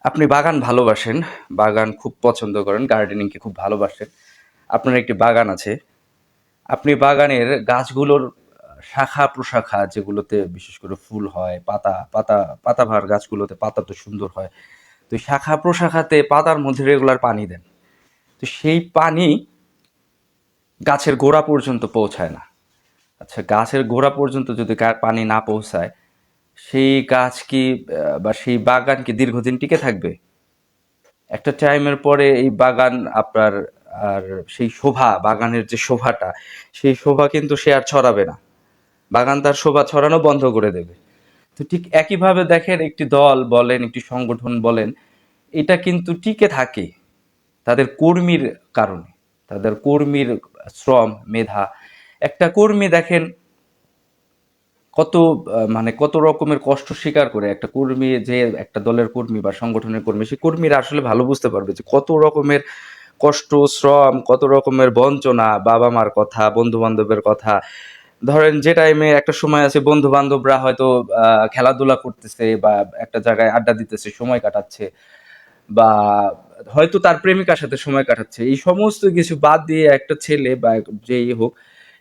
আপনি বাগান ভালোবাসেন, বাগান খুব পছন্দ করেন, গার্ডেনিংকে খুব ভালোবাসেন। আপনার একটি বাগান আছে। আপনি বাগানের গাছগুলোর শাখা-প্রশাখা যেগুলোতে বিশেষ করে ফুল হয়, পাতাবাহার গাছগুলোতে পাতা তো সুন্দর হয়। তো এই শাখা-প্রশাখাতে পাতার মধ্যে রেগুলার পানি দেন। তো সেই পানি গাছের গোড়া পর্যন্ত পৌঁছায় না। আচ্ছা, গাছের গোড়া পর্যন্ত যদি পানি না পৌঁছায়, সেই গাছ কি বা সেই বাগান কি দীর্ঘদিন টিকে থাকবে? একটা টাইমের পরে এই বাগান আপনার আর সেই শোভা, বাগানের যে শোভাটা, সেই শোভা কিন্তু সে আর ছড়াবে না। বাগান তার শোভা ছড়ানো বন্ধ করে দেবে। তো ঠিক একইভাবে দেখেন, একটি দল বলেন, একটি সংগঠন বলেন, এটা কিন্তু টিকে থাকে তাদের কর্মীর কারণে, তাদের কর্মীর শ্রম, মেধা। একটা কর্মী দেখেন কত মানে কত রকমের কষ্ট স্বীকার করে একটা কর্মী, যে একটা দলের কর্মী বা সংগঠনের কর্মী, সেই কর্মীরা আসলে ভালো বুঝতে পারবে যে কত রকমের কষ্ট, শ্রম, কত রকমের বঞ্চনা, বাবা মার কথা, বন্ধু বান্ধবের কথা। ধরেন যে টাইমে একটা সময় আছে বন্ধু বান্ধবরা হয়তো খেলাধুলা করতেছে বা একটা জায়গায় আড্ডা দিতেছে, সময় কাটাচ্ছে, বা হয়তো তার প্রেমিকার সাথে সময় কাটাচ্ছে, এই সমস্ত কিছু বাদ দিয়ে একটা ছেলে বা যেই হোক,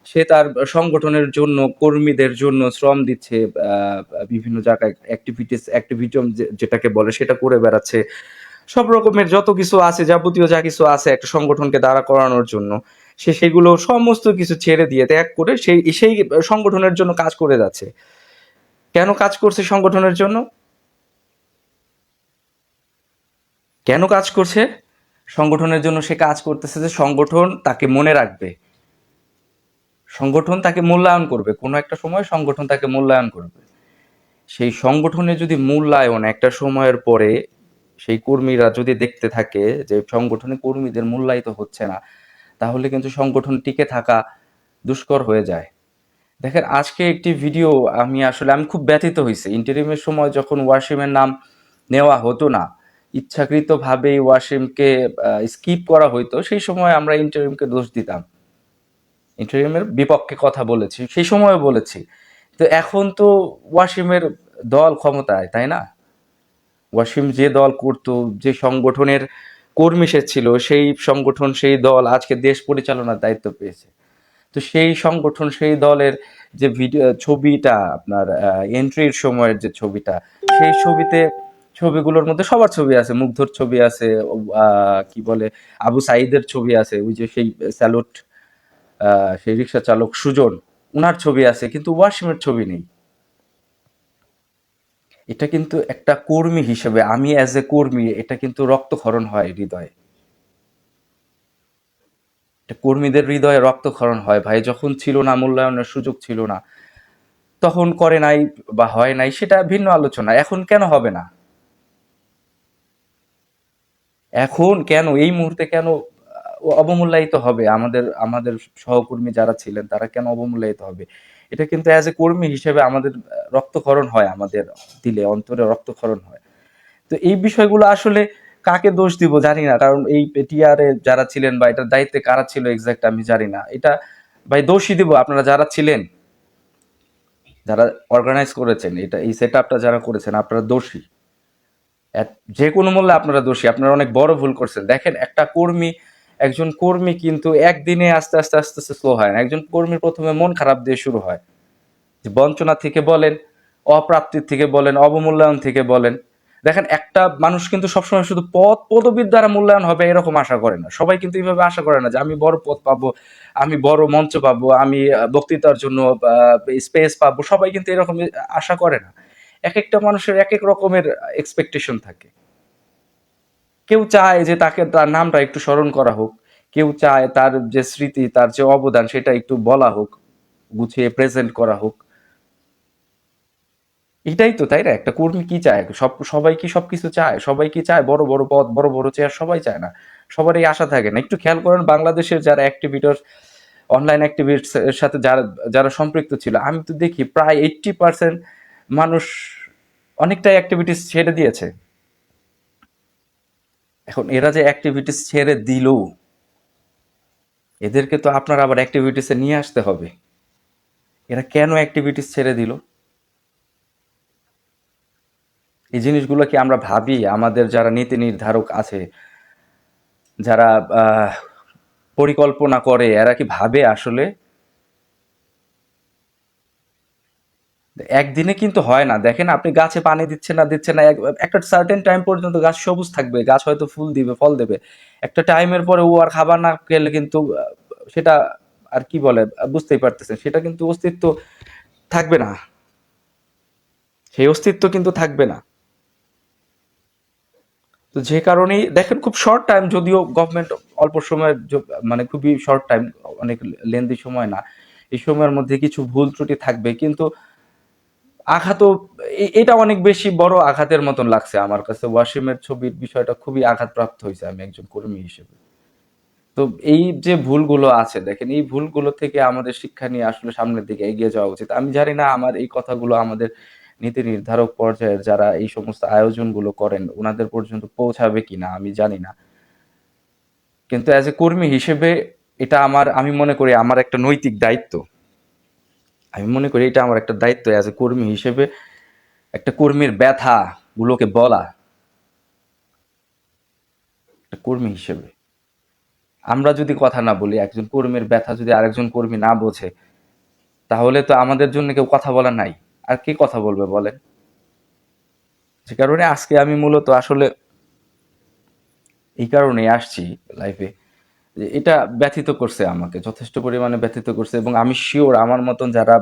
সে তার সংগঠনের জন্য, কর্মীদের জন্য শ্রম দিচ্ছে, বিভিন্ন জায়গায় অ্যাক্টিভিজম যেটাকে বলে সেটা করে বেড়াচ্ছে। সব রকমের যত কিছু আছে, যাবতীয় যা কিছু আছে একটা সংগঠনকে দাঁড়া করানোর জন্য, সে সেগুলো সমস্ত কিছু ছেড়ে দিয়ে, ত্যাগ করে সেই সেই সংগঠনের জন্য কাজ করে যাচ্ছে। কেন কাজ করছে সংগঠনের জন্য? কেন কাজ করছে? সংগঠনের জন্য সে কাজ করতেছে যে সংগঠন তাকে মনে রাখবে, সংগঠন তাকে মূল্যায়ন করবে, কোনো একটা সময় সংগঠন তাকে মূল্যায়ন করবে। সেই সংগঠনে যদি মূল্যায়ন একটা সময়ের পরে সেই কর্মীরা যদি দেখতে থাকে যে সংগঠনে কর্মীদের মূল্যায়িত হচ্ছে না, তাহলে কিন্তু সংগঠন টিকে থাকা দুষ্কর হয়ে যায়। দেখেন, আজকে একটি ভিডিও, আমি খুব ব্যথিত হয়েছি। ইন্টারিমের সময় যখন ওয়াসিমের নাম নেওয়া হতো না, ইচ্ছাকৃতভাবেই ওয়াসিমকে স্কিপ করা হইতো, সেই সময় আমরা ইন্টারিমকে দোষ দিতাম, ইন্টারিমের বিপক্ষে কথা বলেছি, সেই সময় বলেছি। তো এখন তো ওয়াসিমের দল ক্ষমতায়, তাই না? ওয়াসিম যে দল করতো, যে সংগঠনের কর্মী সে ছিল, সেই সংগঠন, সেই দল আজকে দেশ পরিচালনার দায়িত্ব পেয়েছে। তো সেই সংগঠন, সেই দলের যে ভিডিও ছবিটা, আপনার এন্ট্রির সময়ের যে ছবিটা, সেই ছবিগুলোর মধ্যে সবার ছবি আছে, মুগ্ধর ছবি আছে, কি বলে, আবু সাইদের ছবি আছে, ওই যে সেই স্যালুট, সেই রিক্সা চালক সুজন, উনার ছবি আছে, কিন্তু ওয়াসিমের ছবি নেই। এটা কিন্তু একটা কর্মী হিসেবে, আমি অ্যাজ এ কর্মী, এটা কিন্তু রক্তক্ষরণ হয় হৃদয়ে। এটা কর্মীদের হৃদয়ে রক্তক্ষরণ হয় ভাই, যখন ছিল না, মূল্যায়নের সুযোগ ছিল না, তখন করে নাই বা হয় নাই, সেটা ভিন্ন আলোচনা। এখন কেন হবে না? এখন কেন এই মুহূর্তে কেন অবমূল্যায়িত হবে? আমাদের আমাদের সহকর্মী যারা ছিলেন তারা কেন অবমূল্যায়িত হবে? এটা কিন্তু অ্যাজ এ কর্মী হিসেবে আমাদের রক্তক্ষরণ হয়, আমাদের দিলে অন্তরে রক্তক্ষরণ হয়। তো এই বিষয়গুলো আসলে কাকে দোষ দিব জানি না, কারণ এই টিআরে যারা ছিলেন বা এটার দায়িত্বে কারা ছিল এক্সাক্ট আমি জানি না। এটা ভাই দোষই দিব আপনারা যারা ছিলেন, যারা অর্গানাইজ করেছেন, এটা এই সেট আপটা যারা করেছেন, আপনারা দোষী। যে কোনো মূল্যে আপনারা দোষী, আপনারা অনেক বড় ভুল করছেন। দেখেন, একটা কর্মী, একজন কর্মী কিন্তু একদিনে আস্তে আস্তে আস্তে আস্তে স্লো হয় না। একজন কর্মীর প্রথমে মন খারাপ দিয়ে শুরু হয়, যে বঞ্চনা থেকে বলেন, অপ্রাপ্তির থেকে বলেন, অবমূল্যায়ন থেকে বলেন। দেখেন, একটা মানুষ কিন্তু সবসময় শুধু পদ পদবীর দ্বারা মূল্যায়ন হবে এরকম আশা করে না। সবাই কিন্তু এইভাবে আশা করে না যে আমি বড় পদ পাবো, আমি বড় মঞ্চ পাবো, আমি বক্তৃতার জন্য স্পেস পাবো। সবাই কিন্তু এরকম আশা করে না। এক একটা মানুষের এক এক রকমের এক্সপেকটেশন থাকে। কেউ চায় যে তাকে, তার নামটা একটু স্মরণ করা হোক, কেউ চায় তার যে স্মৃতি, তার যে অবদান সেটা একটু বলা হোক, গুছিয়ে প্রেজেন্ট করা হোক। এটাই তো, তাই না? একটা কর্মী কি চায়? সবাই কি সবকিছু চায়? সবাই কি চায় বড় বড় পদ, বড় বড় চেয়ার? সবাই চায় না। সবার এই আশা থাকে না। একটু খেয়াল করেন, বাংলাদেশের যারা অ্যাক্টিভিটর, অনলাইন অ্যাক্টিভিস্ট এর সাথে যারা যারা সম্পৃক্ত ছিল, আমি তো দেখি প্রায় 80% মানুষ অনেকটাই অ্যাক্টিভিটিস ছেড়ে দিয়েছে। এখন এরা যে অ্যাক্টিভিটিস ছেড়ে দিল, এদেরকে তো আপনার আবার অ্যাক্টিভিটিসে নিয়ে আসতে হবে। এরা কেন অ্যাক্টিভিটিস ছেড়ে দিল? এই জিনিসগুলো কি আমরা ভাবি? আমাদের যারা নীতি নির্ধারক আছে, যারা আহ, পরিকল্পনা করে, এরা কি ভাবে আসলে? একদিনে কিন্তু হয় না। দেখেন, আপনি গাছে পানি দিচ্ছেন না দিচ্ছেন না, একটা সার্টেন টাইম পর্যন্ত গাছ সবুজ থাকবে, গাছ হয়তো ফুল দিবে, ফল দেবে। একটা টাইমের পরে ও আর খাবার না খেলে কিন্তু সেটা আর কি বলে, বুঝতেই পারতেছেন, সেটা কিন্তু অস্তিত্ব থাকবে না। সেই অস্তিত্ব কিন্তু থাকবে না। তো যে কারণেই দেখেন, খুব শর্ট টাইম, যদিও গভর্নমেন্ট অল্প সময়ের মানে খুবই শর্ট টাইম, অনেক লেন্দি সময় না, এই সময়ের মধ্যে কিছু ভুল ত্রুটি থাকবে, কিন্তু আঘাতও এটা অনেক বেশি বড় আঘাতের মতন লাগছে আমার কাছে। ওয়াসিমের ছবির বিষয়টা খুবই আঘাতপ্রাপ্ত হয়েছে আমি একজন কর্মী হিসেবে। তো এই যে ভুলগুলো আছে, দেখেন, এই ভুলগুলো থেকে আমাদের শিক্ষা নিয়ে আসলে সামনের দিকে এগিয়ে যাওয়া উচিত। আমি জানি না আমার এই কথাগুলো আমাদের নীতি নির্ধারক পর্যায়ের যারা এই সমস্ত আয়োজনগুলো করেন ওনাদের পর্যন্ত পৌঁছাবে কিনা, আমি জানি না। কিন্তু অ্যাজ এ কর্মী হিসেবে এটা আমার, আমি মনে করি আমার একটা নৈতিক দায়িত্ব। আমি মনে করি এটা আমার একটা দায়িত্ব অ্যাজ এ কর্মী হিসেবে, একটা কর্মীর ব্যথা গুলোকে বলা, একটা কর্মী হিসেবে। আমরা যদি কথা না বলি, একজন কর্মীর ব্যথা যদি আরেকজন কর্মী না বোঝে, তাহলে তো আমাদের জন্য কেউ কথা বলা নাই। আর কে কথা বলবে বলেন? যে কারণে আজকে আমি মূলত আসলে এই কারণেই আসছি লাইফে, যে এটা ব্যথিত করছে, আমাকে যথেষ্ট পরিমাণে ব্যথিত করছে, এবং আমি শিওর আমার মতন যারা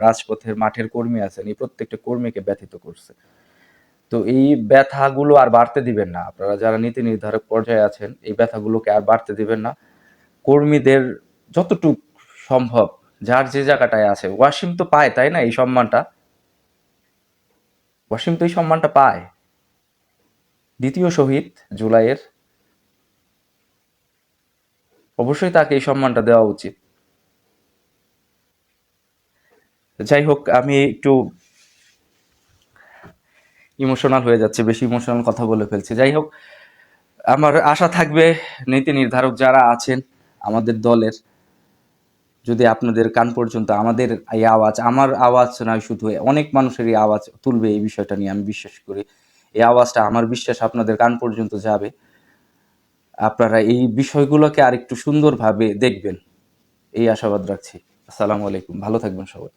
রাজপথের মাঠের কর্মী আছেন, এই প্রত্যেকটা কর্মীকে ব্যথিত করছে। তো এই ব্যথাগুলো আর বাড়তে দিবেন না। আপনারা যারা নীতি নির্ধারক পর্যায়ে আছেন, এই ব্যথাগুলোকে আর বাড়তে দিবেন না। কর্মীদের যতটুক সম্ভব, যার যে জায়গাটায় আছে, ওয়াসিম তো পায় তাই না এই সম্মানটা? ওয়াসিম তো এই সম্মানটা পায়, দ্বিতীয় শহীদ জুলাইয়ের। অবশ্যই তাকে এই সম্মানটা দেওয়া উচিত। যাই হোক, আমি একটু ইমোশনাল হয়ে যাচ্ছে, বেশি ইমোশনাল কথা বলে ফেলছি। যাই হোক, আমার আশা থাকবে নীতি নির্ধারক যারা আছেন আমাদের দলের, যদি আপনাদের কান পর্যন্ত আমাদের এই আওয়াজ, আমার আওয়াজ নয় শুধু, অনেক মানুষের এই আওয়াজ তুলবে এই বিষয়টা নিয়ে, আমি বিশ্বাস করি। এই আওয়াজটা, আমার বিশ্বাস, আপনাদের কান পর্যন্ত যাবে। আপনারা এই বিষয়গুলোকে আরেকটু সুন্দরভাবে দেখবেন, এই আশাবাদ রাখছি। আসসালামু আলাইকুম, ভালো থাকবেন সবাই।